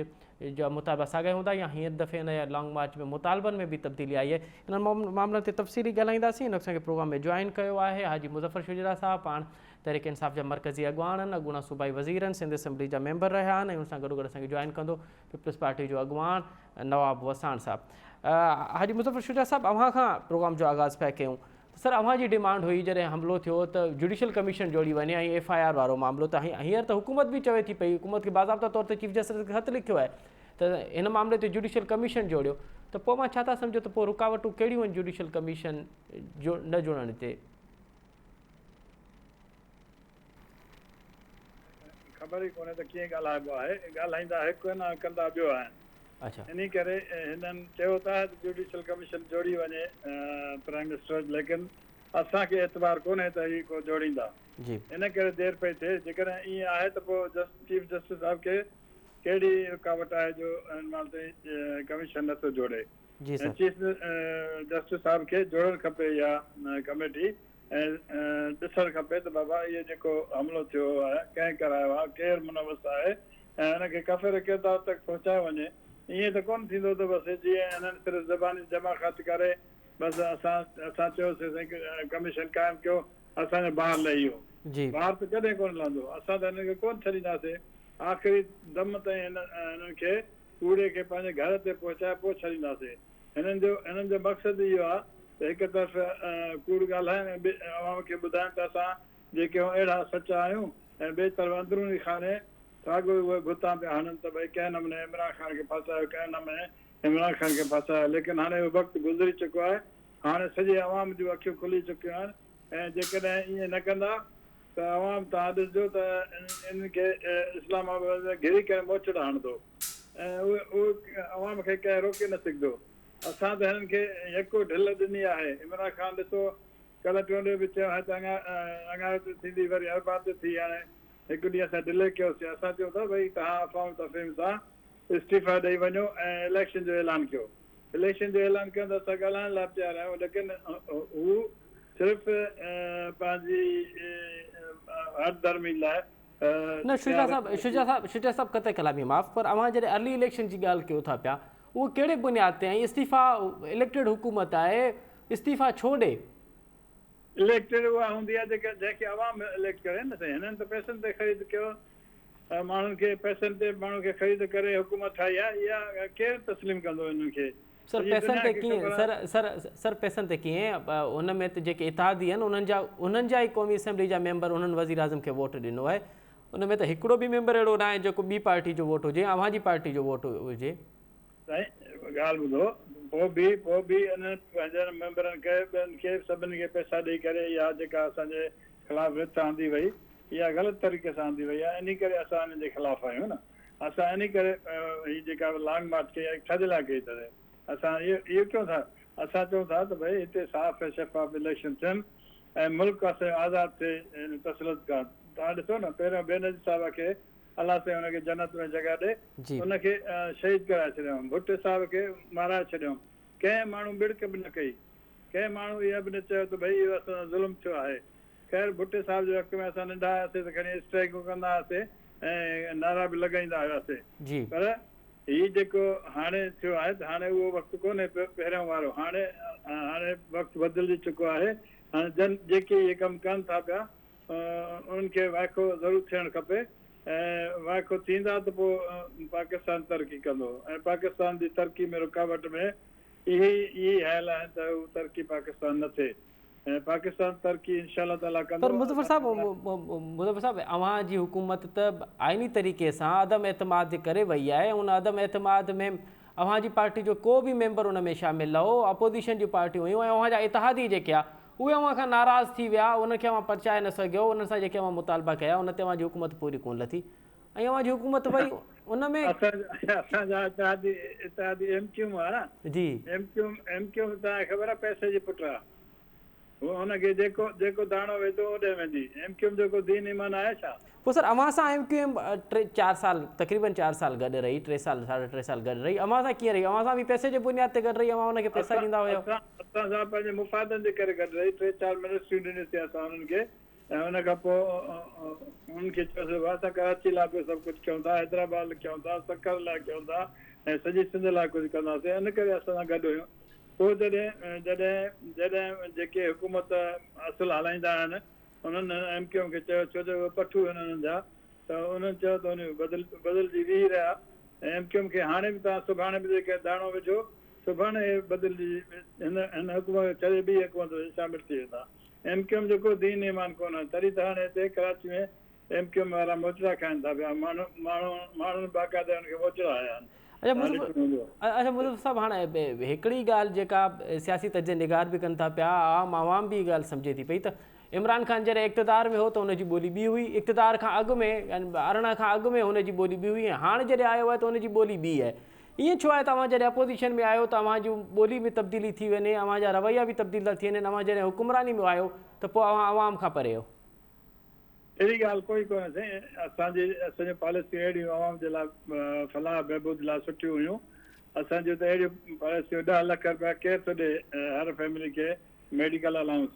Speaker 1: जो मुतालबा साॻा ई हूंदा, या हींअर दफ़े इन लॉन्ग मार्च में मुतालबनि में भी तब्दीली आई है। इन मामलनि ते तफ़सीली ॻाल्हाईंदासीं। इन असांखे प्रोग्राम में जॉइन कयो आहे हाजी मुज़फ़र शुजरा साहब, पाण तहरीक इंसाफ़ जा मरकज़ी अॻवान आहिनि, अॻूणा सूबाई वज़ीर आहिनि, सिंध असैम्बली जा मेंबर रहिया आहिनि, ऐं उन सां गॾोगॾु असांखे जॉइन कंदो पीपल्स पार्टी जो अॻवान नवाब वसाण साहिबु। हाजी मुज़फ़र शुजा साहिबु, अव्हां खां प्रोग्राम जो आगाज़ पिया कयूं। सर, अव्हां जी डिमांड हुई जॾहिं हमिलो थियो त जुडिशल कमीशन जोड़ी वञे ऐं FIR वारो मामिलो, त हींअर त हुकूमत बि चवे थी पई, हुकूमत खे बाज़ाब्ता तौर ते चीफ जस्टिस खे ख़त लिखियो आहे त हिन मामले ते जुडिशल कमीशन जोड़ियो, त पोइ मां छा था सम्झो त पोइ रुकावटूं कहिड़ियूं आहिनि जुडिशल कमीशन जो न जोड़ण ते?
Speaker 3: ख़बर ई कोन्हे त कीअं ॻाल्हाइबो आहे, ॻाल्हाईंदा हिकु न कंदा ॿियो आहिनि।
Speaker 1: अच्छा,
Speaker 3: इन करे हिननि चयो था त जुडिशल कमीशन जोड़ी वञे प्राइम मिनिस्टर, लेकिन असांखे एतबार कोन्हे त हीअ को जोड़ींदा।
Speaker 1: जी
Speaker 3: इन करे देरि पई थिए। जेकॾहिं ईअं आहे त पोइ चीफ जस्टिस साहिब खे कहिड़ी रुकावट आहे जो हिन महिल ताईं कमीशन नथो जोड़े।
Speaker 1: जी सर,
Speaker 3: चीफ जस्टिस साहिब खे जोड़णु खपे इहा कमेटी, ऐं ॾिसणु खपे त बाबा इहो जेको हमिलो थियो आहे कंहिं करायो आहे, केरु मुनवस आहे, ऐं हुनखे कफ़ेर किरदार तक पहुचाए वञे। ईअं त कोन्ह थींदो त बसि जीअं हिननि सिर्फ़ु ज़बानी जमा ख़त करे बसि असां चयोसीं कमीशन क़ाइमु कयो, असांजो ॿार लही वियो।
Speaker 1: जी
Speaker 3: ॿार त कॾहिं कोन्ह लहंदो, असां त हिनखे कोन्ह छॾींदासीं। आख़िरी दम ताईं हिननि खे कूड़े खे पंहिंजे घर ते पहुचाए पोइ छॾींदासीं। हिननि जो मक़सदु इहो आहे त हिकु तरफ़ कूड़ ॻाल्हाइनि ऐं अवाम खे ॿुधाइनि त असां जेके अहिड़ा सचा आहियूं, ऐं ॿिए तरफ़ अंदरूनी खाने साॻियो उहे भुतां पिया हणनि त भई कंहिं नमूने इमरान ख़ान खे फसायो, कंहिं नमूने इमरान ख़ान खे फसायो। लेकिन हाणे उहो वक़्तु गुज़री चुको आहे, हाणे सॼे अवाम जूं अखियूं खुली चुकियूं आहिनि, ऐं जेकॾहिं ईअं न कंदा त अवाम तव्हां ॾिसजो त इनखे इस्लामाबाद में घिरी करे मोचड़ हणंदो, ऐं उहे अवाम खे कंहिं रोके न सघंदो। असां त हिननि खे यको ढिल ॾिनी आहे। इमरान ख़ान ॾिसो कल्ह टियों ॾींहुं बि चयो हाणे त अङार थींदी, वरी अरबाद थी, हाणे हिकु ॾींहुं असां डिले कयोसीं। असां चयूं था भई तव्हां अफ़वाह तफ़हीम सां इस्तीफ़ा ॾेई वञो ऐं इलेक्शन जो ऐलान कयो। इलेक्शन जो ऐलान कयो त असां ॻाल्हाइण लाइ तयार आहियूं, लेकिन हू सिर्फ़ु पंहिंजी हद धर्मी लाइ
Speaker 1: न शुजा साहिब कतई कलामी माफ़, पर अव्हां जॾहिं अर्ली इलेक्शन जी ॻाल्हि कयो था पिया, उहो कहिड़े बुनियाद ते ऐं इस्तीफ़ा इलेक्टेड हुकूमत आहे, इस्तीफ़ा छो ॾे?
Speaker 3: इलेक्टेड उहा हूंदी आहे जंहिंखे अवाम इलेक्ट करे न। हिननि त पैसनि ते ख़रीद कयो, माण्हुनि खे पैसनि ते माण्हुनि खे ख़रीद करे हुकूमत ठाही आहे। इहा केरु तस्लीम कंदो हिननि खे?
Speaker 1: सर पैसनि ते कीअं? सर पैसनि ते कीअं? हुन में त जेके इतिहादी आहिनि उन्हनि जा ई क़ौमी असेंबली जा मेंबर उन्हनि वज़ीर आज़म खे वोट ॾिनो आहे। उन में त हिकिड़ो बि मेंबर अहिड़ो न आहे जेको ॿी पार्टी जो वोट हुजे, अव्हां जी पार्टी जो वोट हुजे।
Speaker 3: साईं ॻाल्हि ॿुधो, पोइ बि इन्हनि पंहिंजनि मेंबरनि खे ॿियनि खे सभिनी खे पैसा ॾेई करे इहा जेका असांजे ख़िलाफ़ रिथ आंदी वई, इहा ग़लति तरीक़े सां आंदी वई आहे। इन करे असां हिन जे ख़िलाफ़ आहियूं न। असां इन करे हीअ जेका लॉन्ग मार्च कई आहे छॾे लाइ कई अथव। असां इहो चऊं था, असां चऊं था त भई हिते साफ़ ऐं शफ़ाफ़ इलेक्शन थियनि ऐं मुल्क असांजो आज़ादु थिए तसलत खां। तव्हां ॾिसो न, पहिरियों बेनज़ीर साहिब खे अलाह साईं हुनखे जन्नत में जॻह ॾे, हुनखे शहीद कराए छॾियऊं। भुट्टो साहिब खे माराए छॾियऊं। कंहिं माण्हू बिड़क बि न कई, कंहिं माण्हू इहा बि न चयो त भई इहो असांजो ज़ुल्म थियो आहे। ख़ैर भुट्टो साहिब जे वक़्त में असां नंढा हुआसीं त खणी स्ट्राइकूं कंदा हुआसीं ऐं नारा बि लॻाईंदा हुआसीं। पर हीउ जेको हाणे थियो आहे त हाणे उहो वक़्तु कोन्हे पहिरियों वारो। हाणे वक़्तु बदिलजी चुको आहे। हाणे जेके इहे कमु कनि था पिया उन्हनि खे वाइको ज़रूरु थियणु खपे, ऐं वाइको थींदा त पोइ पाकिस्तान तरक़ी कंदो। ऐं पाकिस्तान जी तरक़ी में रुकावट में इहे हाल आहिनि त हू तरक़ी पाकिस्तान न थिए, ऐं पाकिस्तान तरक़ी इंशाअल्लाह ताला कंदो।
Speaker 1: पर मुज़फ़र साहिब अव्हां जी हुकूमत त आइनी तरीक़े सां अदम एतमाद जे करे वई आहे। उन अदम एतमाद में अव्हां जी पार्टी जो को बि मेंबर उन में शामिल न हो, अपोज़िशन जूं पार्टियूं हुयूं, ऐं अव्हां जा इतिहादी जेके आहे उहे अव्हां खां नाराज़ थी विया, उनखे अव्हां परचाए न सघियो। उन सां जेके अव्हां मुतालबा कया उन ते अव्हां जी हुकूमत पूरी कोन लथी, ऐं अव्हां जी हुकूमत वई उन में
Speaker 3: असांजा इतिहादी MQ आहे न। जी MQ तव्हांखे ख़बर आहे पैसे जी पुट आहे। हुनखे जेको दाणो विधो ओॾे वेंदी। MQ जेको दीन ईमान आहे छा?
Speaker 1: पोइ सर अव्हां सां MQM 4 साल तक़रीबन 4 साल गॾु रही, 3 साल 3.5 साल गॾु रही। अव्हां सां कीअं रही? अव्हां सां बि पैसे जे बुनियाद ते गॾु रही, अव्हां हुनखे पैसा ॾींदा हुयो?
Speaker 3: असां सां पंहिंजे मुफ़ादनि जे करे गॾु रही। 3-4 मिनिस्ट्रियूं ॾिनिसीं असां हुननि खे, ऐं हुन खां पोइ हुननि खे चयोसीं असां कराची लाइ बि सभु कुझु कयूं था, हैदराबाद कयूं था, सक्कर लाइ कयूं था, ऐं सॼी सिंध लाइ कुझु कंदासीं। इन करे असां सां गॾु हुयूं। पोइ जॾहिं जेके हुकूमत असुलु हलाईंदा आहिनि उन्हनि MQM खे चयो, छो जो उहे पठू हिननि जा, त उन्हनि चयो त उन बदिलजी वेही रहिया। MQM खे हाणे बि तव्हां सुभाणे बि जेके दाणो विझो, सुभाणे बदिलजी हिन हुकूमत छॾे ॿी हुकूमत में शामिल थी वेंदा। MQM जो को दीन ईमान कोन आहे, तॾहिं त हाणे हिते कराची में MQM वारा मोचड़ा खाइनि था पिया, माण्हुनि बाक़ाइदा हुनखे मोचड़ा आया आहिनि।
Speaker 1: अच्छा मुज़फ़्फ़र साहब, हाणे हिकिड़ी ॻाल्हि जेका सियासी तजु निगार बि कनि था पिया, आवाम बि ॻाल्हि सम्झे थी पई त इमरान ख़ान जॾहिं इक़्तिदार में हो त हुनजी ॿोली ॿी हुई, इक़्तिदार खां अॻु में यानी अरिड़हं खां अॻु में हुनजी ॿोली ॿी हुई, हाणे जॾहिं आयो आहे त हुनजी ॿोली ॿी आहे। ईअं छो आहे? तव्हां जॾहिं अपोज़िशन में आहियो तव्हां जूं ॿोली में तब्दीली थी वञे, अव्हां जा रवैया बि तब्दील था थी वञनि, अव्हां जॾहिं हुकुमरानी में आहियो त पोइ अव्हां आवाम खां परे हो।
Speaker 3: अहिड़ी ॻाल्हि कोई कोन्हे साईं, असांजी पॉलिसियूं अहिड़ियूं आवाम जे लाइ फलाह बहबूद लाइ सुठियूं हुयूं। असांजूं त अहिड़ियूं पॉलिसियूं 10 लख रुपया केरु थो ॾे हर फैमिली खे मेडिकल अलाउंस,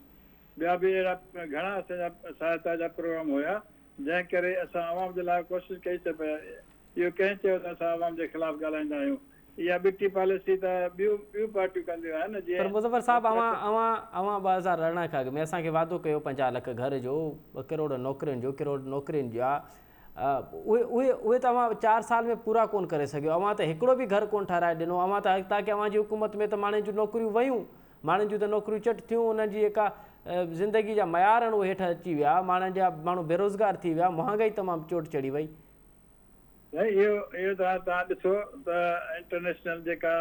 Speaker 3: ॿिया बि अहिड़ा घणा असांजा सहायता जा प्रोग्राम हुया, जंहिं करे असां आवाम जे लाइ कोशिशि कईसीं पिया। इहो कंहिं चयो त असां आवाम जे ख़िलाफ़ु ॻाल्हाईंदा आहियूं? इहा ॿिटी पॉलिसी त ॿियूं पार्टियूं कंदियूं आहिनि।
Speaker 1: पर मुज़फ़्फ़र साहब, अव्हां 2011 खां अॻु में असांखे वाइदो कयो 50 लख घर जो, 2 करोड़ नौकिरियुनि जो, करोड़ नौकिरियुनि जा, उहे तव्हां 4 साल में पूरा कोन करे सघियो। अव्हां त हिकिड़ो बि घर कोन ठाराए ॾिनो। अव्हां त ताकी अव्हांजी हुकूमत में त माण्हुनि जूं नौकिरियूं वयूं, माण्हुनि जूं त नौकिरियूं चट थियूं, उन्हनि जी जेका ज़िंदगी जा मयार आहिनि उहे हेठि अची विया, माण्हू बेरोज़गार थी विया, महांगाई तमामु चोट चढ़ी वई।
Speaker 3: इहो तव्हां ॾिसो त इंटरनेशनल जेका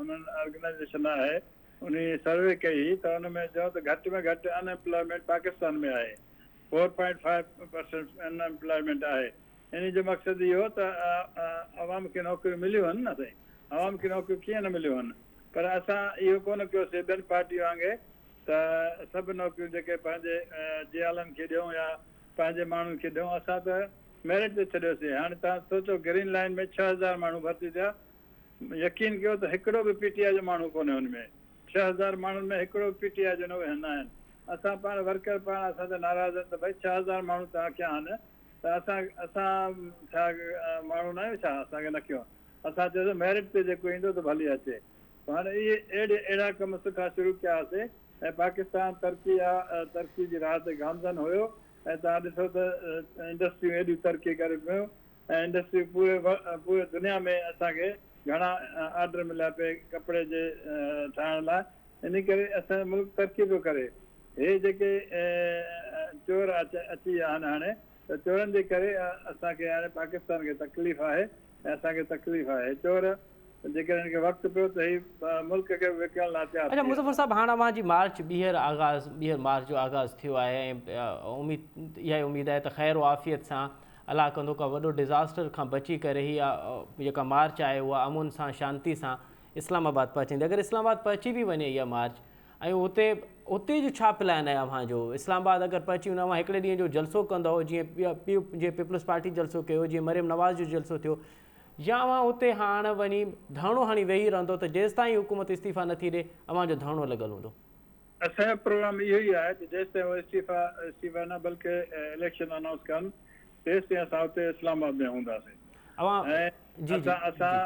Speaker 3: उन्हनि ऑर्गेनाइज़ेशन आहे उन सर्वे कई त हुन में चयो त घटि में घटि अनएम्प्लॉयमेंट पाकिस्तान में आहे, 4.5% अनएम्प्लॉयमेंट आहे। इन जो मक़सदु इहो त अवाम खे नौकरियूं मिलियूं आहिनि न साईं, अवाम खे नौकरियूं कीअं न मिलियूं आहिनि। पर असां इहो कोन कयोसीं ॿियनि पार्टियूं वांगुरु त सभु नौकरियूं जेके पंहिंजे जियालनि खे ॾियूं या पंहिंजे माण्हुनि खे ॾियूं, असां त मेरिट ते छॾियोसीं। हाणे तव्हां सोचो ग्रीन लाइन में 6000 माण्हू भर्ती थिया, यकीन कयो त हिकिड़ो बि PTI जो माण्हू कोन्हे हुन में। 6000 माण्हुनि में हिकिड़ो PTI जो न वेहंदा आहिनि। असां पाण वर्कर असां त नाराज़ आहिनि त भई 6000 माण्हू तव्हां कया आहिनि त असां छा माण्हू न आहियूं छा असांखे न कयूं? असां चयोसीं मेरिट ते जेको ईंदो त भली अचे। हाणे इहे अहिड़ा कम सुठा शुरू कयासीं ऐं पाकिस्तान तरक़ी जी राह ते गामज़न हुयो। ऐं तव्हां ॾिसो त इंडस्ट्रियूं एॾियूं तरक़ी करे पियूं ऐं इंडस्ट्री पूरे दुनिया में असांखे घणा ऑर्डर मिलिया पिए कपिड़े जे ठाहिण लाइ। इन करे असांजो मुल्क तरक़ी पियो करे। हे जेके चोर अची विया आहिनि हाणे, त चोरनि जे करे असांखे हाणे पाकिस्तान खे तकलीफ़ आहे ऐं असांखे तकलीफ़ आहे। चोर जेकर हिनखे वक़्तु पियो त ही मुल्क खे विकिणण लाइ तयारु।
Speaker 1: अच्छा मुज़फ़्फ़र साहब, हाणे अव्हांजी मार्च ॿीहर मार्च जो आगाज़ थियो आहे ऐं इहा ई उमेदु आहे त ख़ैर आफ़ियत सां अलाह कंदो का वॾो डिज़ास्टर खां बची करे हीअ जेका मार्च आहे उहा अमुन सां शांती सां इस्लामाबाद पहुचंदी। अगरि इस्लामाबाद पहुची बि वञे इहा मार्च ऐं उते जो छा प्लान आहे अव्हांजो? इस्लामाबाद अगरि पहुची वञो, अव्हां हिकिड़े ॾींहं जो जलसो कंदव जीअं पीपल्स पार्टी जलसो कयो, जीअं मरियम नवाज़ जो जलसो थियो, या अव्हां उते हाणे वञी धरणो हणी वेही रहंदो त जेसि ताईं हुकूमत इस्तीफ़ा नथी ॾे अव्हांजो धरणो लॻल हूंदो?
Speaker 3: असांजो प्रोग्राम इहो ई आहे त जेसि ताईं उहे इस्तीफ़ा न बल्कि इलेक्शन अनाउंस कनि तेसि ताईं असां हुते इस्लामाबाद में हूंदासीं। असां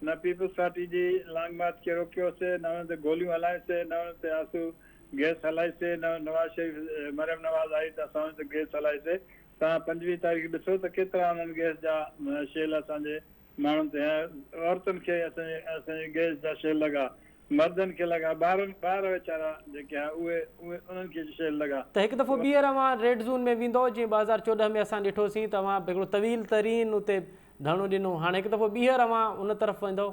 Speaker 3: न पीपल्स पार्टी जी लॉन्ग मार्च खे रोकियोसीं, न हुन ते गोलियूं हलाइसीं, न हुन ते आंसू गैस हलाइसीं, न नवाज़ शरीफ़ मरियम नवाज़ आई त असां हुन ते गैस हलाइसीं। तव्हां 25 तारीख़ ॾिसो त केतिरा हुननि गैस जा शेल असांजे माण्हुनि ते, औरतुनि खे असांजे गैस जा शेल लॻा, मर्दनि खे लॻा, ॿार वीचारा जेके आहे उहे उन्हनि खे शेल लॻा।
Speaker 1: त हिकु दफ़ो ॿीहर अव्हां रेड ज़ोन में वेंदो जीअं 2014 में असां ॾिठोसीं, तव्हां हिकिड़ो तवील तरीन उते धरणो ॾिनो, हाणे हिकु दफ़ो ॿीहर अव्हां उन तरफ़ वेंदो?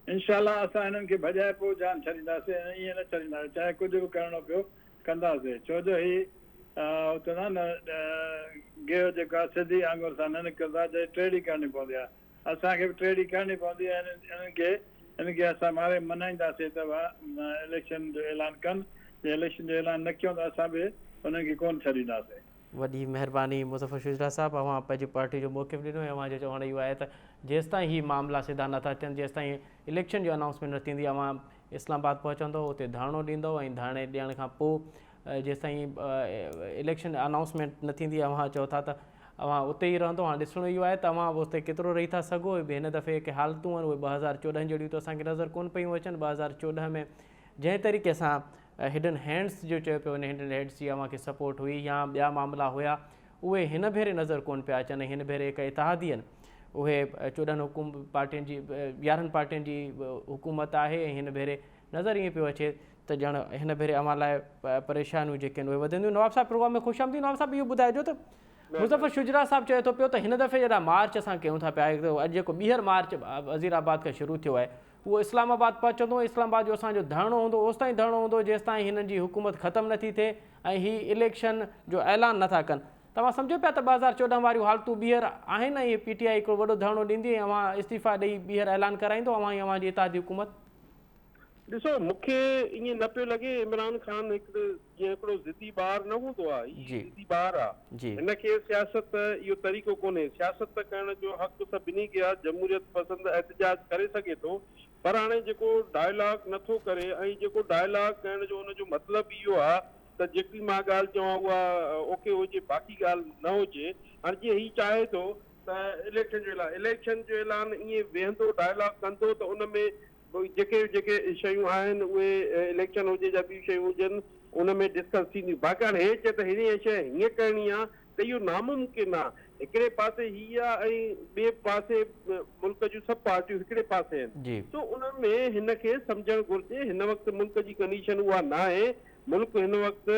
Speaker 1: इनशाअल्लाह
Speaker 3: असां हिननि खे भॼाए पोइ जान छॾींदासीं, ईअं न छॾींदासीं, चाहे कुझु बि करिणो पियो कंदासीं। छो जो ही चवंदा न गेहूं जेको आहे सिधी आंगुर सां न निकिरंदो आहे, ट्रेडी करणी पवंदी आहे। असांखे बि ट्रेडी करणी पवंदी आहे। हिनखे असां मारे मनाईंदासीं त इलेक्शन जो ऐलान कनि, जे इलेक्शन जो ऐलान न कयूं त असां बि हुननि खे कोन छॾींदासीं।
Speaker 1: वॾी महिरबानी मुज़फ़्फ़र शुजरा साहब, अव्हां पंहिंजी पार्टी जो मौक़िफ़ ॾिनो ऐं अव्हांजो चवणु इहो आहे त जेसि ताईं हीअ मामला सिधा नथा थियनि, जेसि ताईं इलेक्शन जो अनाउंसमेंट न थींदी, अव्हां इस्लामाबाद पहुचंदो, उते धरणो ॾींदो ऐं धरणे ॾियण खां पोइ जेसि ताईं इलेक्शन अनाउंसमेंट न थींदी अव्हां चओ था त अव्हां उते ई रहंदो। हाणे ॾिसणो इहो आहे त अव्हां उते केतिरो रही था सघो। हिन दफ़े के हालतूं आहिनि उहे 2014 जहिड़ियूं त असांखे नज़र कोन पियूं अचनि। 2014 में जंहिं तरीक़े सां हिडन हैंड्स जो चयो पियो वञे, हिडन हैंड्स जी अव्हांखे सपोर्ट हुई या ॿिया मामला हुया, उहे हिन भेरे नज़र कोन पिया अचनि। हिन भेरे हिकु इतिहादी आहिनि, उहे 14 पार्टियुनि जी 11 पार्टियुनि जी हुकूमत आहे, ऐं हिन भेरे नज़र ईअं पियो अचे त ॼण हिन भेरे अव्हां लाइ परेशानियूं जेके आहिनि उहे वधंदियूं। नवाब साहब प्रोग्राम में ख़ुशि आमदीद। नवाब साहब इहो ॿुधाइजो त मुज़फ़र शुजरा साहब चए थो पियो त हिन दफ़े जहिड़ा मार्च असां कयूं था पिया, अॼु जेको ॿीहर मार्च वज़ीराबाद खां शुरू थियो आहे उहो इस्लामाबाद पहुचंदो, इस्लामाबाद जो असांजो धरणो हूंदो, ओसि ताईं धरणो हूंदो जेसि ताईं हिननि जी हुकूमत ख़तमु नथी थिए ऐं हीअ इलेक्शन जो ऐलान नथा कनि। तव्हां सम्झो पिया त 2014 वारियूं हालतूं ॿीहर आहिनि ऐं PTI हिकिड़ो वॾो धरणो ॾींदी ऐं अव्हां इस्तीफ़ा ॾेई ॿीहर ऐलान कराईंदो अव्हां जी इत्तेहादी हुकूमत?
Speaker 4: ॾिसो, मूंखे ईअं न पियो लॻे इमरान ख़ान हिकिड़ो ज़िदी ॿार न हूंदो आहे, ज़िदी ॿार आहे। हिनखे सियासत इहो तरीक़ो कोन्हे, सियासत करण जो हक़ सभिनी खे आहे, जमहूरियत पसंदि एहतजाज करे सघे थो, पर हाणे जेको डायलॉग नथो करे ऐं जेको डायलॉग करण जो हुनजो मतिलबु इहो आहे त जेकी मां ॻाल्हि चवां उहा ओके हुजे, बाक़ी ॻाल्हि न हुजे। हाणे जीअं हीउ चाहे थो त इलेक्शन जो ऐलान ईअं वेहंदो डायलॉग कंदो त उन में जेके शयूं आहिनि उहे इलेक्शन हुजे या ॿियूं शयूं हुजनि उन में डिस्कस थींदियूं। बाक़ी हाणे हे चए त हीअ शइ हीअं करणी आहे त इहो नामुमकिन आहे। हिकिड़े पासे हीअ आहे ऐं ॿिए पासे मुल्क जूं सभु पार्टियूं हिकिड़े पासे आहिनि, त उन में हिनखे सम्झणु घुरिजे हिन वक़्तु मुल्क जी कंडीशन उहा न आहे। मुल्क हिन वक़्तु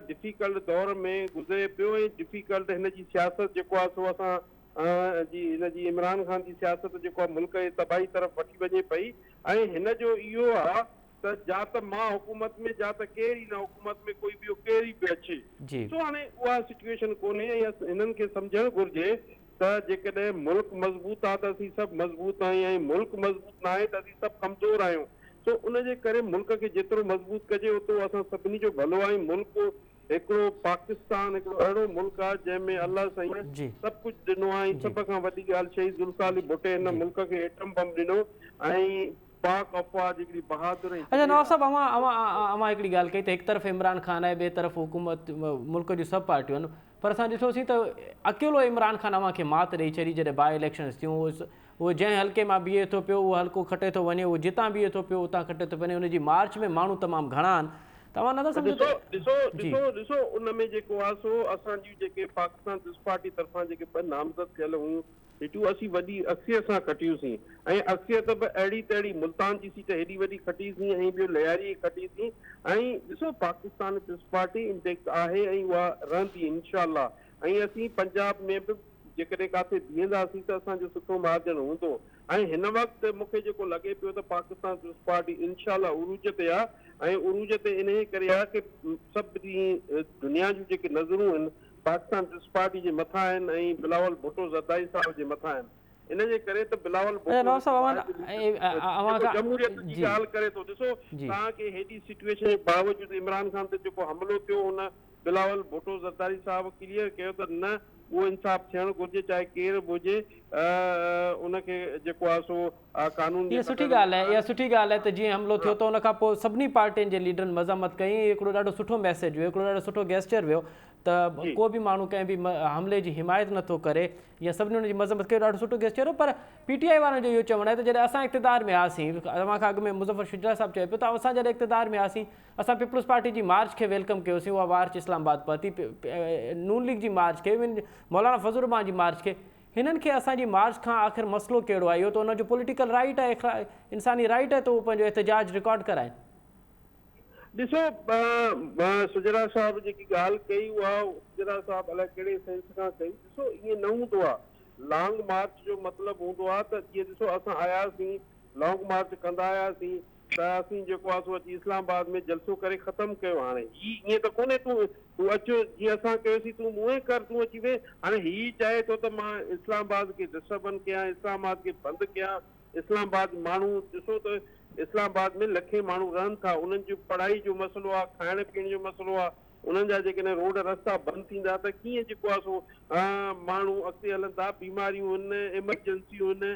Speaker 4: डिफिकल्ट दौर में गुज़रे पियो ऐं डिफिकल्ट हिन जी सियासत जेको आहे सो असां हिन जी इमरान ख़ान जी सियासत जेको आहे मुल्क जे तबाही तरफ़ वठी वञे पई ऐं हिन जो इहो आहे त जा त मां हुकूमत में जा त केरु न हुकूमत में कोई ॿियो केरु बि अचे। सो हाणे उहा सिचुएशन कोन्हे ऐं हिननि खे सम्झणु घुरिजे त जेकॾहिं मुल्क मज़बूत आहे त असीं सभु मज़बूत आहियूं ऐं मुल्क मज़बूत न आहे त असीं सभु कमज़ोर आहियूं। सो उनजे करे मुल्क खे जेतिरो मज़बूत कजे ओतिरो असां सभिनी जो भलो आहे। मुल्क हिकिड़ो पाकिस्तान हिकिड़ो अहिड़ो मुल्क आहे जंहिंमें अलाह साईं सभु कुझु ॾिनो आहे। सभ खां वॾी ॻाल्हि शहीद ज़ुल्फ़िकार अली भुट्टो हिन मुल्क खे एटम बम ॾिनो ऐं पाक अफ़वाह जेकड़ी बहादुर।
Speaker 1: अच्छा नवाब साहब, अव्हां हिकिड़ी ॻाल्हि कई त हिकु तरफ़ इमरान ख़ान आहे, ॿिए तरफ़ हुकूमत मुल्क जूं सभु पार्टियूं आहिनि, पर असां ॾिठोसीं त अकेलो इमरान ख़ान अव्हांखे मात ॾेई छॾी जॾहिं बाई इलेक्शन्स थियूं। उहो जंहिं हल्के मां बीहे थो पियो उहो हल्को खटे थो वञे, उहो जितां बीहे थो पियो उतां खटे थो वञे। उनजी मार्च में माण्हू तमामु घणा आहिनि। तव्हां नथा सम्झो?
Speaker 4: ॾिसो उन में जेको आहे सो असांजी जेके पाकिस्तान पीपल्स पार्टी तरफ़ां जेके 2 नामज़द थियल हुयूं हेठियूं असीं वॾी अक्सियत सां खटियूंसीं ऐं अक्सियत बि अहिड़ी त अहिड़ी मुल्तान जी सीट हेॾी वॾी खटीसीं ऐं ॿियो लयारी खटीसीं। ऐं ॾिसो पाकिस्तान पीपल्स पार्टी इंडेक्स आहे ऐं उहा रहंदी इंशाअल्लाह। ऐं असीं पंजाब में बि जेकॾहिं काथे बीहंदासीं त असांजो सुठो मार्जन हूंदो। ऐं हिन वक़्तु मूंखे जेको लॻे पियो त पाकिस्तान पीपल्स पार्टी इंशाअल्लाह उरूज ते आहे ऐं उरूज ते इन करे आहे की सभु दुनिया जूं जेके नज़रूं आहिनि पाकिस्तान पीपल्स पार्टी जे मथां आहिनि ऐं बिलावल भुट्टो ज़रदारी साहब जे मथां आहिनि। इन जे करे त बिलावल जमहूरियत जी ॻाल्हि करे थो। ॾिसो तव्हांखे हेॾी सिचुएशन जे बावजूदि इमरान ख़ान ते जेको हमलो थियो हुन बिलावल भुट्टो ज़रदारी साहब क्लियर कयो त न उहो इंसाफ़ थियणु घुरिजे चाहे केरु बि हुजे। उनखे जेको आहे सो कानून
Speaker 1: इहा सुठी ॻाल्हि आहे। इहा सुठी ॻाल्हि आहे त जीअं हमलो थियो त उन खां पोइ सभिनी पार्टियुनि जे लीडरनि मज़म्मत कई। हिकिड़ो ॾाढो सुठो मैसेज वियो, हिकिड़ो ॾाढो सुठो गेस्चर वियो त को बि माण्हू कंहिं बि हमले जी हिमायत नथो करे या सभिनी हुनजी मज़म्मत कयो। ॾाढो सुठो गेस्चर हो। पर PTI वारनि जो इहो चवणु आहे त जॾहिं असां इक़्तिदार में आयासीं, तव्हां खां अॻु में मुज़फ़र शुजरा साहब चयो पियो त असां जॾहिं इक़्तिदार में आयासीं असां पीपल्स पार्टी जी मार्च खे वेलकम कयोसीं। उहा मार्च इस्लामाबाद पहुती, नून लीग जी मार्च खे, मौलाना फज़लुर रहमान जी मार्च खे। हिननि खे असांजी मार्च खां आख़िर मसइलो कहिड़ो आहे? इहो त उनजो पॉलिटिकल राइट आहे, इंसानी राइट आहे त उहो पंहिंजो एहतजाज रिकॉर्ड कराइनि।
Speaker 4: ॾिसो सुजरा साहब जेकी ॻाल्हि कई उहा सुजरा साहब अलाए कहिड़े सेंस खां कई। ॾिसो ईअं न हूंदो आहे। लॉन्ग मार्च जो मतिलबु हूंदो आहे त जीअं ॾिसो असां आयासीं लॉन्ग मार्च कंदा आयासीं त असीं जेको आहे सो अची इस्लामाबाद में जलसो करे ख़तमु कयो। हाणे हीअ ईअं त कोन्हे तूं अचु जीअं असां कयोसीं तूं मुंहुं कर तूं अची वे। हाणे हीअ चए थो त मां इस्लामाबाद खे डिस्टर्बन कयां, इस्लामाबाद खे बंदि कयां। इस्लामाबाद माण्हू ॾिसो त इस्लामाबाद में लखे माण्हू रहनि था। उन्हनि जो पढ़ाई जो मसइलो आहे, खाइण पीअण जो मसइलो आहे। उन्हनि जा जेकॾहिं रोड रस्ता बंदि थींदा त कीअं जेको आहे सो माण्हू अॻिते हलंदा। बीमारियूं आहिनि, एमरजेंसियूं आहिनि,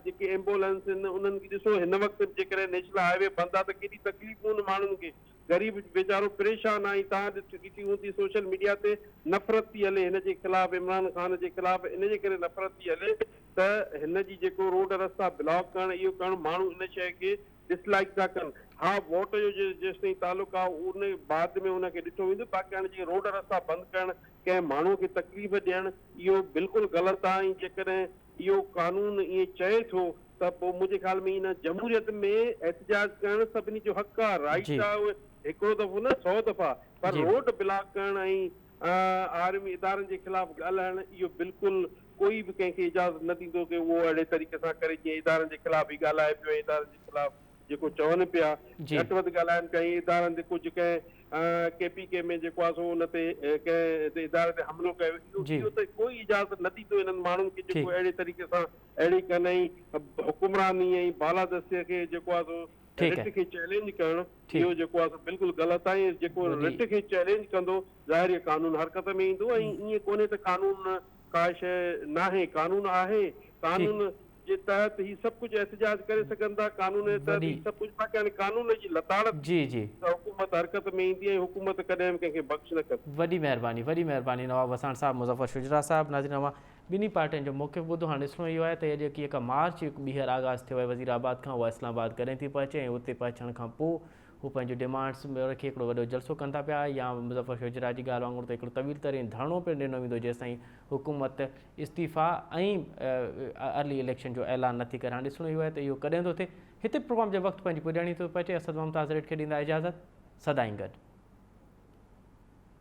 Speaker 4: जेके एम्बुलेंस आहिनि उन्हनि खे ॾिसो हिन वक़्तु जेकॾहिं नेशनल हाईवे बंदि आहे त केॾी तकलीफ़ूं आहिनि माण्हुनि खे। ग़रीब वीचारो परेशान आहे। तव्हां ॾिठी हूंदी सोशल मीडिया ते नफ़रत थी हले हिन जे ख़िलाफ़ु, इमरान ख़ान जे ख़िलाफ़ु। इन जे करे नफ़रत थी हले त हिन जी जेको रोड रस्ता ब्लॉक करणु इहो करणु माण्हू इन शइ खे डिसलाइक था कनि। हाँ, वोट जो जेसिताईं तालुक आहे उन बाद में उनखे ॾिठो वेंदो, बाक़ी हाणे जीअं रोड रस्ता बंदि करणु, कंहिं माण्हूअ खे तकलीफ़ ॾियणु, इहो बिल्कुलु ग़लति आहे। ऐं जेकॾहिं इहो कानून ईअं चए थो त पोइ मुंहिंजे ख़्याल में इन जमहूरियत में एहतजाज करणु सभिनी जो हक़ आहे, राइट आहे। उहे हिकिड़ो दफ़ो न 100 दफ़ा, पर रोड ब्लॉक करणु ऐं आर्मी इदारनि जे ख़िलाफ़ ॻाल्हाइणु इहो बिल्कुलु कोई बि कंहिंखे इजाज़त न ॾींदो की उहो अहिड़े तरीक़े सां करे जीअं इदारनि जे ख़िलाफ़ ई ॻाल्हाए पियो, इदारनि जे ख़िलाफ़ जेको चवनि पिया घटि वधि ॻाल्हाइनि पिया। इदारनि ते कुझु कंहिं KPK में जेको आहे सो उन ते कंहिं इदारे ते हमिलो कयो, इहो त कोई इजाज़त न ॾींदो इन्हनि माण्हुनि खे जेको अहिड़े तरीक़े सां अहिड़ी कनि हुकुमरानी ऐं बालादस्तीअ खे जेको आहे सो रिट खे चैलेंज करणु, इहो जेको आहे बिल्कुलु ग़लति आहे। जेको रिट खे चैलेंज कंदो ज़ाहिर कानून हरकत में ईंदो। ऐं ईअं कोन्हे त कानून का शइ नाहे, कानून आहे। कानून जे तहत ही सभु कुझु एहतजाज करे सघनि था, कानून जे तहत ही सभु कुझु, बाक़ी हाणे कानून जी लताड़त हुकूमत हरकत में ईंदी आहे। हुकूमत कॾहिं बि कंहिंखे बख़्श न कंदी।
Speaker 1: वॾी महिरबानी नवाब वसाण साहब, मुज़फ़र शुजरा साहब। नाज़रीन, अवां ॿिन्ही पार्टियुनि जो मौक़िफ़ ॿुधो। हाणे ॾिसणो इहो आहे त अॼु की मार्च ॿीहर आगाज़ थियो आहे वज़ीराबाद खां, उहा इस्लामाबाद कॾहिं थी पहुचे ऐं उते पहुचण खां पोइ हू पंहिंजूं डिमांड्स रखी हिकिड़ो वॾो जलसो कनि था पिया, या मुज़फ़र शुजरा जी ॻाल्हि वांगुरु त हिकिड़ो तवील तरीन धरणो पिणु ॾिनो वेंदो जेसिताईं हुकूमत इस्तीफ़ा ऐं अर्ली इलेक्शन जो ऐलान नथी करे। हाणे ॾिसणो इहो आहे त इहो कॾहिं थो थिए। हिते प्रोग्राम जे वक़्तु पंहिंजी पुॼाणी थो पहुचे। असद मुमताज़ रेड खे ॾींदा इजाज़त, सदाईं गॾु।